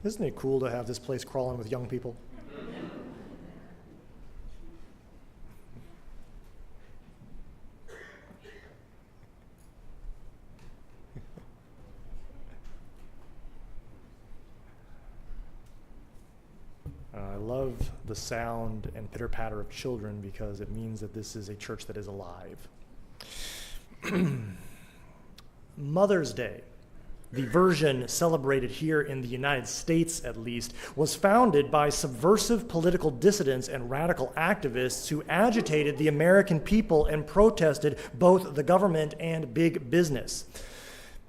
Isn't it cool to have this place crawling with young people? I love the sound and pitter-patter of children because it means that this is a church that is alive. Mother's Day, the version celebrated here in the United States at least, was founded by subversive political dissidents and radical activists who agitated the American people and protested both the government and big business.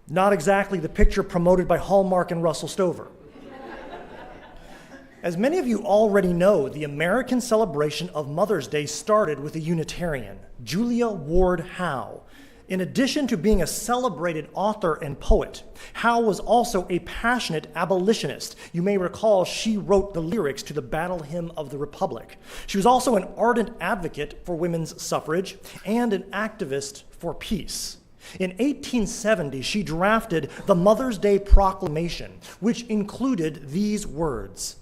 Not exactly the picture promoted by Hallmark and Russell Stover. As many of you already know, the American celebration of Mother's Day started with a Unitarian, Julia Ward Howe. In addition to being a celebrated author and poet, Howe was also a passionate abolitionist. You may recall she wrote the lyrics to the Battle Hymn of the Republic. She was also an ardent advocate for women's suffrage and an activist for peace. In 1870, she drafted the Mother's Day Proclamation, which included these words: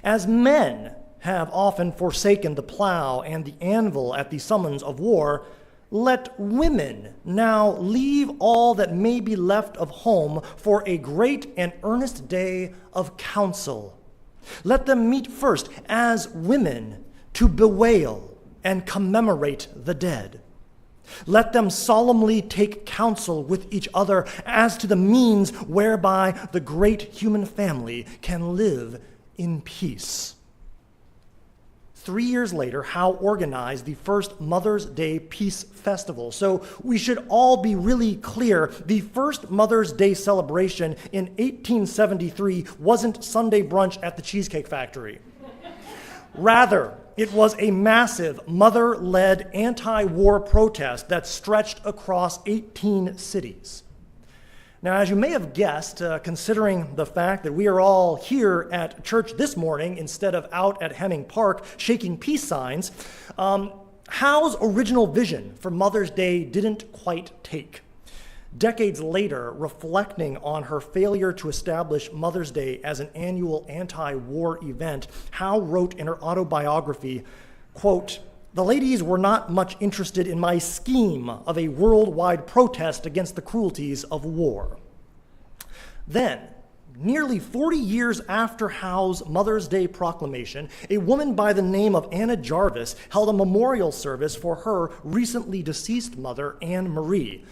"As men have often forsaken the plow and the anvil at the summons of war, let women now leave all that may be left of home for a great and earnest day of council. Let them meet first as women to bewail and commemorate the dead. Let them solemnly take counsel with each other as to the means whereby the great human family can live in peace." 3 years later, Howe organized the first Mother's Day Peace Festival. So we should all be really clear, the first Mother's Day celebration in 1873 wasn't Sunday brunch at the Cheesecake Factory. Rather, it was a massive mother-led anti-war protest that stretched across 18 cities. Now, as you may have guessed, considering the fact that we are all here at church this morning instead of out at Hemming Park shaking peace signs, Howe's original vision for Mother's Day didn't quite take. Decades later, reflecting on her failure to establish Mother's Day as an annual anti-war event, Howe wrote in her autobiography, quote, "The ladies were not much interested in my scheme of a worldwide protest against the cruelties of war." Then, nearly 40 years after Howe's Mother's Day proclamation, a woman by the name of Anna Jarvis held a memorial service for her recently deceased mother, Anne Marie.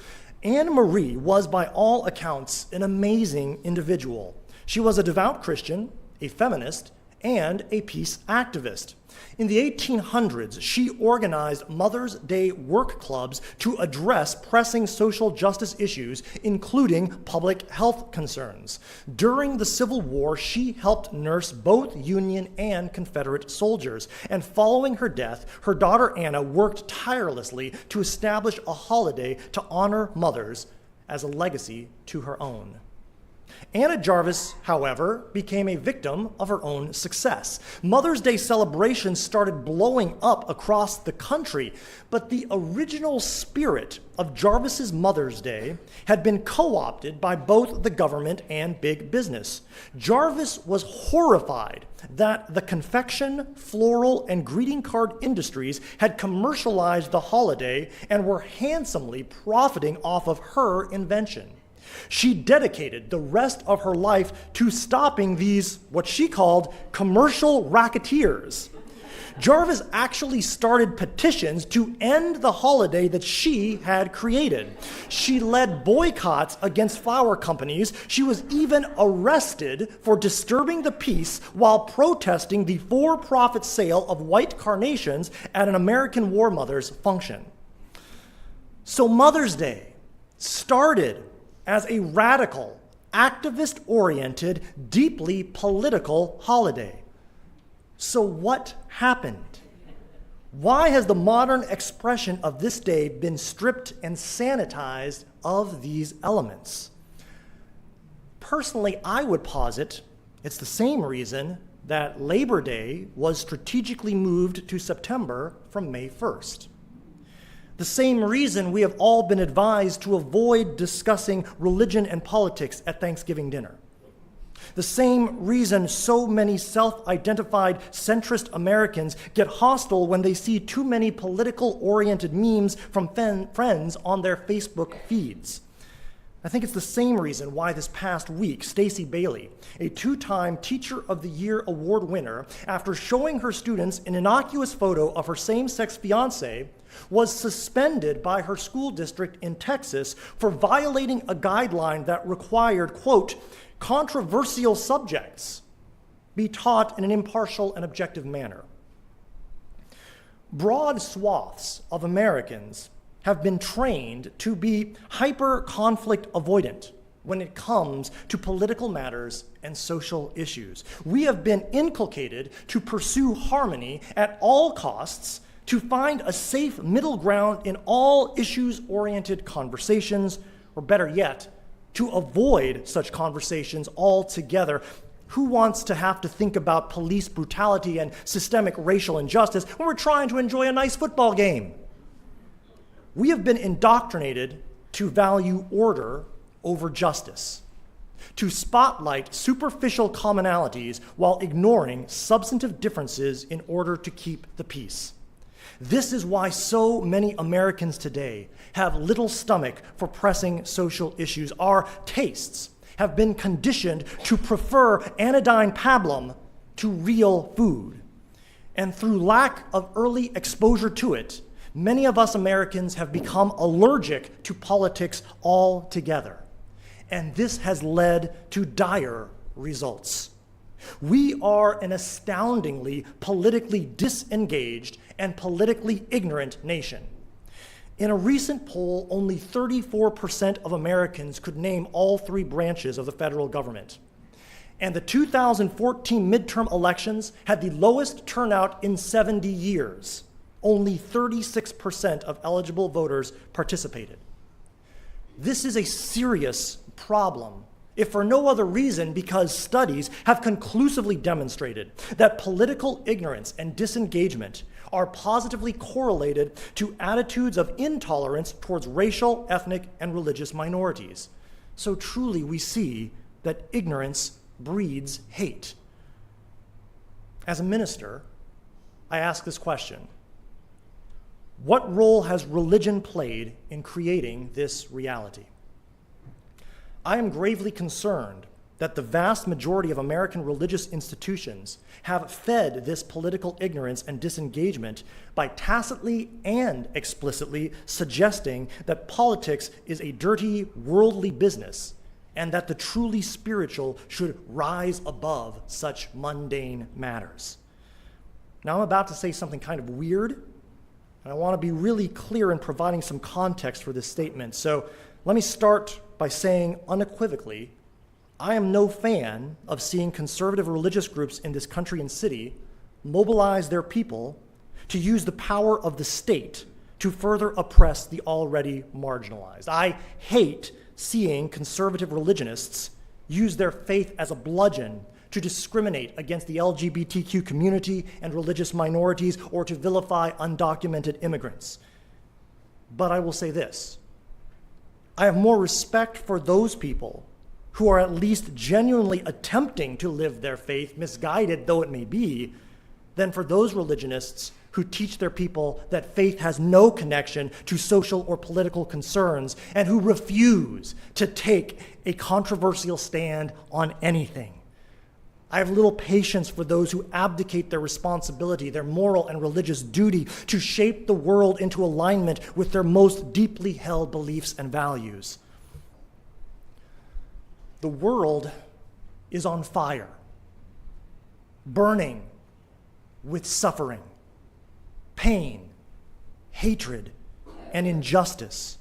Anne Marie was, by all accounts, an amazing individual. She was a devout Christian, a feminist, and a peace activist. In the 1800s, she organized Mother's Day work clubs to address pressing social justice issues, including public health concerns. During the Civil War, she helped nurse both Union and Confederate soldiers. And following her death, her daughter Anna worked tirelessly to establish a holiday to honor mothers as a legacy to her own. Anna Jarvis, however, became a victim of her own success. Mother's Day celebrations started blowing up across the country, but the original spirit of Jarvis's Mother's Day had been co-opted by both the government and big business. Jarvis was horrified that the confection, floral, and greeting card industries had commercialized the holiday and were handsomely profiting off of her invention. She dedicated the rest of her life to stopping these, what she called, commercial racketeers. Jarvis actually started petitions to end the holiday that she had created. She led boycotts against flower companies. She was even arrested for disturbing the peace while protesting the for-profit sale of white carnations at an American War Mothers function. So Mother's Day started as a radical, activist-oriented, deeply political holiday. So what happened? Why has the modern expression of this day been stripped and sanitized of these elements? Personally, I would posit it's the same reason that Labor Day was strategically moved to September from May 1st. The same reason we have all been advised to avoid discussing religion and politics at Thanksgiving dinner. The same reason so many self-identified centrist Americans get hostile when they see too many political-oriented memes from friends on their Facebook feeds. I think it's the same reason why this past week, Stacey Bailey, a two-time Teacher of the Year award winner, after showing her students an innocuous photo of her same-sex fiancé, was suspended by her school district in Texas for violating a guideline that required, quote, controversial subjects be taught in an impartial and objective manner. Broad swaths of Americans have been trained to be hyper-conflict avoidant when it comes to political matters and social issues. We have been inculcated to pursue harmony at all costs, to find a safe middle ground in all issues-oriented conversations, or better yet, to avoid such conversations altogether. Who wants to have to think about police brutality and systemic racial injustice when we're trying to enjoy a nice football game? We have been indoctrinated to value order over justice, to spotlight superficial commonalities while ignoring substantive differences in order to keep the peace. This is why so many Americans today have little stomach for pressing social issues. Our tastes have been conditioned to prefer anodyne pablum to real food. And through lack of early exposure to it, many of us Americans have become allergic to politics altogether. And this has led to dire results. We are an astoundingly politically disengaged and politically ignorant nation. In a recent poll, only 34% of Americans could name all three branches of the federal government. And the 2014 midterm elections had the lowest turnout in 70 years. Only 36% of eligible voters participated. This is a serious problem, if for no other reason because studies have conclusively demonstrated that political ignorance and disengagement are positively correlated to attitudes of intolerance towards racial, ethnic, and religious minorities. So truly we see that ignorance breeds hate. As a minister, I ask this question: what role has religion played in creating this reality? I am gravely concerned that the vast majority of American religious institutions have fed this political ignorance and disengagement by tacitly and explicitly suggesting that politics is a dirty, worldly business and that the truly spiritual should rise above such mundane matters. Now, I'm about to say something kind of weird, and I want to be really clear in providing some context for this statement. So let me start by saying unequivocally, I am no fan of seeing conservative religious groups in this country and city mobilize their people to use the power of the state to further oppress the already marginalized. I hate seeing conservative religionists use their faith as a bludgeon to discriminate against the LGBTQ community and religious minorities or to vilify undocumented immigrants. But I will say this: I have more respect for those people who are at least genuinely attempting to live their faith, misguided though it may be, than for those religionists who teach their people that faith has no connection to social or political concerns and who refuse to take a controversial stand on anything. I have little patience for those who abdicate their responsibility, their moral and religious duty to shape the world into alignment with their most deeply held beliefs and values. The world is on fire, burning with suffering, pain, hatred, and injustice.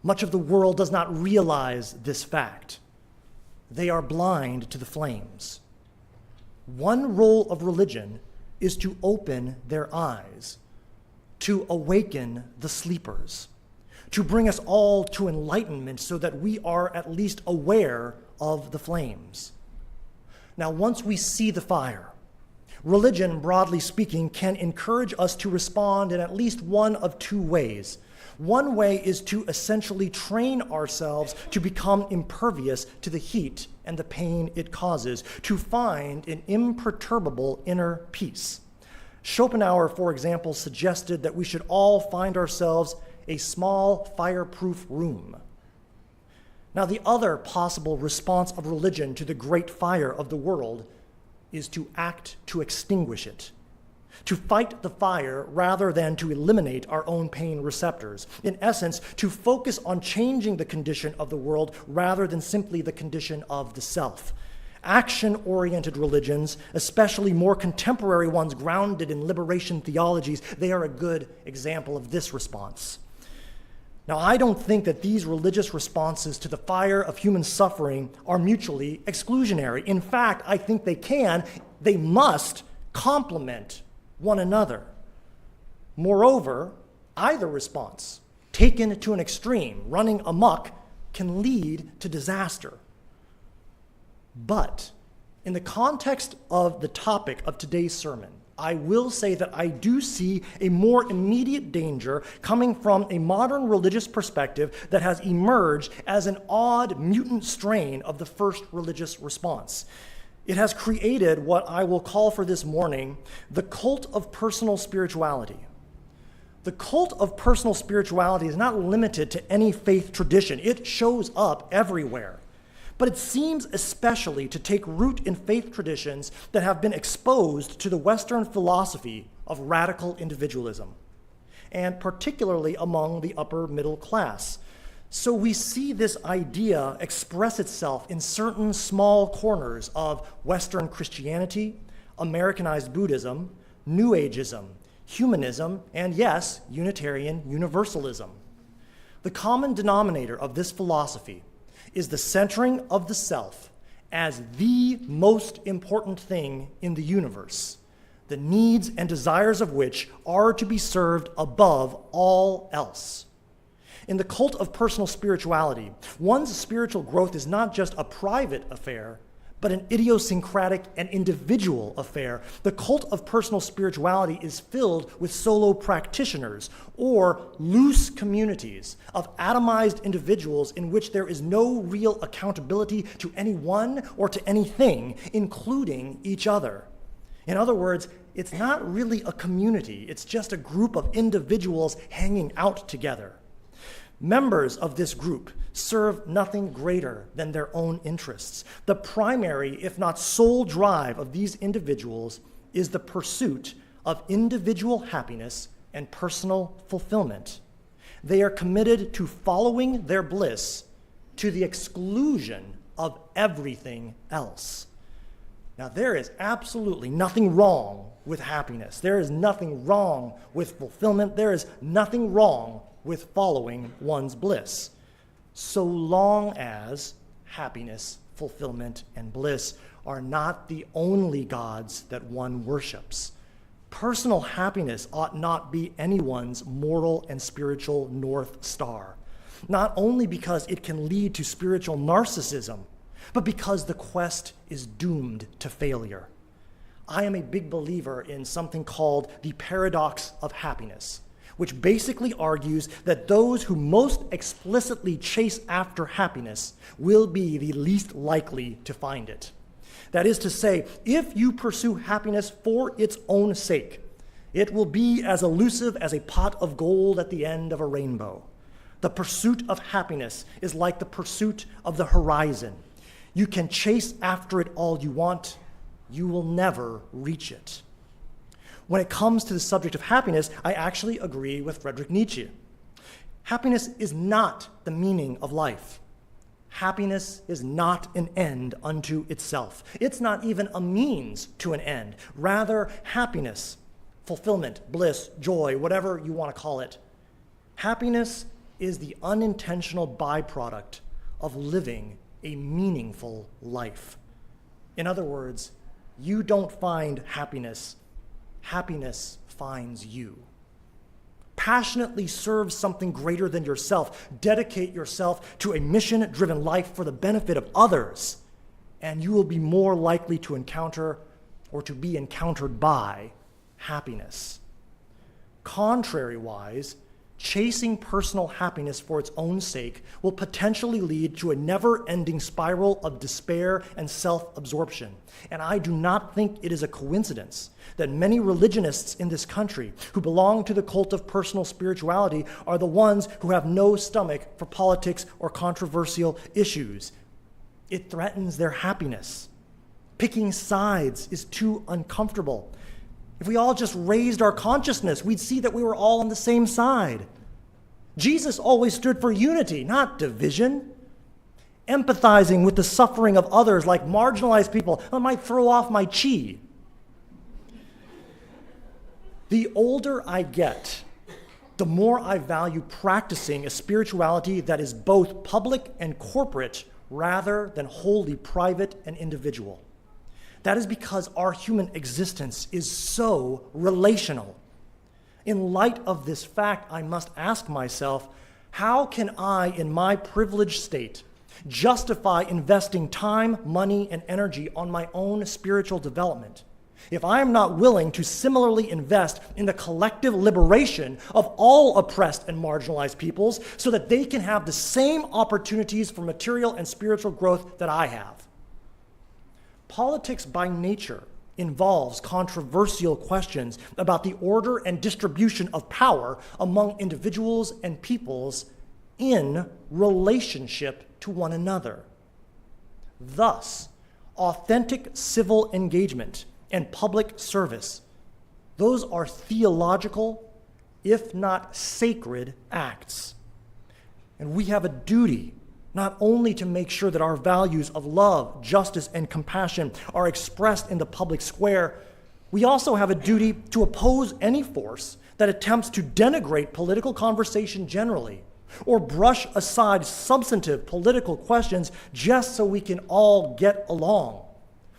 Much of the world does not realize this fact. They are blind to the flames. One role of religion is to open their eyes, to awaken the sleepers, to bring us all to enlightenment so that we are at least aware of the flames. Now, once we see the fire, religion, broadly speaking, can encourage us to respond in at least one of two ways. One way is to essentially train ourselves to become impervious to the heat and the pain it causes, to find an imperturbable inner peace. Schopenhauer, for example, suggested that we should all find ourselves a small fireproof room. Now, the other possible response of religion to the great fire of the world is to act to extinguish it, to fight the fire rather than to eliminate our own pain receptors. In essence, to focus on changing the condition of the world rather than simply the condition of the self. Action-oriented religions, especially more contemporary ones grounded in liberation theologies, they are a good example of this response. Now, I don't think that these religious responses to the fire of human suffering are mutually exclusionary. In fact, I think they must complement one another. Moreover, either response, taken to an extreme, running amok, can lead to disaster. But in the context of the topic of today's sermon, I will say that I do see a more immediate danger coming from a modern religious perspective that has emerged as an odd mutant strain of the first religious response. It has created what I will call for this morning the cult of personal spirituality. The cult of personal spirituality is not limited to any faith tradition. It shows up everywhere. But it seems especially to take root in faith traditions that have been exposed to the Western philosophy of radical individualism, and particularly among the upper middle class. So we see this idea express itself in certain small corners of Western Christianity, Americanized Buddhism, New Ageism, humanism, and yes, Unitarian Universalism. The common denominator of this philosophy is the centering of the self as the most important thing in the universe, the needs and desires of which are to be served above all else. In the cult of personal spirituality, one's spiritual growth is not just a private affair, but an idiosyncratic and individual affair. The cult of personal spirituality is filled with solo practitioners or loose communities of atomized individuals in which there is no real accountability to anyone or to anything, including each other. In other words, it's not really a community, it's just a group of individuals hanging out together. Members of this group serve nothing greater than their own interests. The primary, if not sole drive of these individuals is the pursuit of individual happiness and personal fulfillment. They are committed to following their bliss to the exclusion of everything else. Now, there is absolutely nothing wrong with happiness. There is nothing wrong with fulfillment. There is nothing wrong with following one's bliss, so long as happiness, fulfillment, and bliss are not the only gods that one worships. Personal happiness ought not be anyone's moral and spiritual North Star, not only because it can lead to spiritual narcissism, but because the quest is doomed to failure. I am a big believer in something called the paradox of happiness, which basically argues that those who most explicitly chase after happiness will be the least likely to find it. That is to say, if you pursue happiness for its own sake, it will be as elusive as a pot of gold at the end of a rainbow. The pursuit of happiness is like the pursuit of the horizon. You can chase after it all you want, you will never reach it. When it comes to the subject of happiness, I actually agree with Friedrich Nietzsche. Happiness is not the meaning of life. Happiness is not an end unto itself. It's not even a means to an end. Rather, happiness, fulfillment, bliss, joy, whatever you want to call it, happiness is the unintentional byproduct of living a meaningful life. In other words, you don't find happiness. Happiness finds you. Passionately serve something greater than yourself. Dedicate yourself to a mission-driven life for the benefit of others, and you will be more likely to encounter or to be encountered by happiness. Contrariwise, Chasing personal happiness for its own sake will potentially lead to a never-ending spiral of despair and self-absorption. And I do not think it is a coincidence that many religionists in this country who belong to the cult of personal spirituality are the ones who have no stomach for politics or controversial issues. It threatens their happiness. Picking sides is too uncomfortable. If we all just raised our consciousness, we'd see that we were all on the same side. Jesus always stood for unity, not division. Empathizing with the suffering of others, like marginalized people, that might throw off my chi. The older I get, the more I value practicing a spirituality that is both public and corporate rather than wholly private and individual. That is because our human existence is so relational. In light of this fact, I must ask myself, how can I, in my privileged state, justify investing time, money, and energy on my own spiritual development if I am not willing to similarly invest in the collective liberation of all oppressed and marginalized peoples so that they can have the same opportunities for material and spiritual growth that I have? Politics by nature involves controversial questions about the order and distribution of power among individuals and peoples in relationship to one another. Thus, authentic civil engagement and public service, those are theological, if not sacred, acts. And we have a duty not only to make sure that our values of love, justice, and compassion are expressed in the public square, we also have a duty to oppose any force that attempts to denigrate political conversation generally, or brush aside substantive political questions just so we can all get along,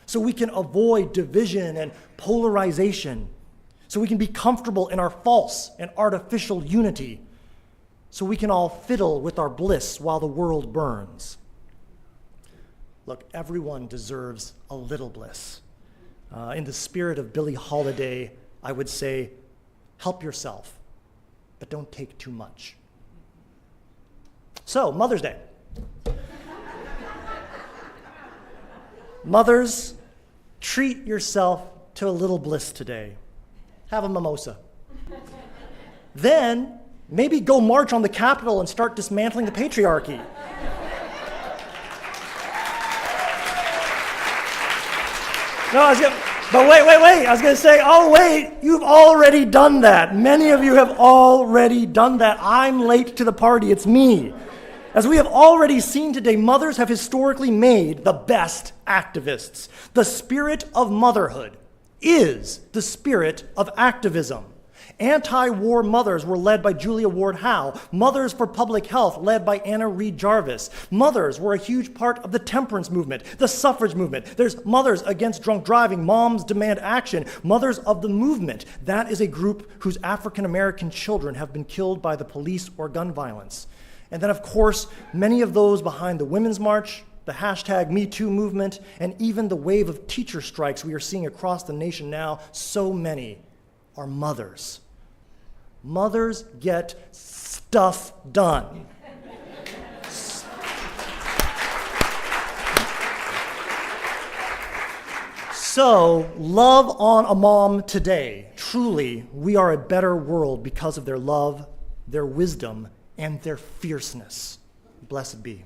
so we can avoid division and polarization, so we can be comfortable in our false and artificial unity, so we can all fiddle with our bliss while the world burns. Look, everyone deserves a little bliss. In the spirit of Billie Holiday, I would say, help yourself, but don't take too much. So, Mother's Day. Mothers, treat yourself to a little bliss today. Have a mimosa. Then, maybe go march on the Capitol and start dismantling the patriarchy. But wait. I was going to say, oh, wait, you've already done that. Many of you have already done that. I'm late to the party. It's me. As we have already seen today, mothers have historically made the best activists. The spirit of motherhood is the spirit of activism. Anti-war mothers were led by Julia Ward Howe. Mothers for Public Health led by Anna Reed Jarvis. Mothers were a huge part of the temperance movement, the suffrage movement. There's Mothers Against Drunk Driving, Moms Demand Action, Mothers of the Movement. That is a group whose African-American children have been killed by the police or gun violence. And then, of course, many of those behind the Women's March, the hashtag #MeToo movement, and even the wave of teacher strikes we are seeing across the nation now, so many are mothers. Mothers get stuff done. So, love on a mom today. Truly, we are a better world because of their love, their wisdom, and their fierceness. Blessed be.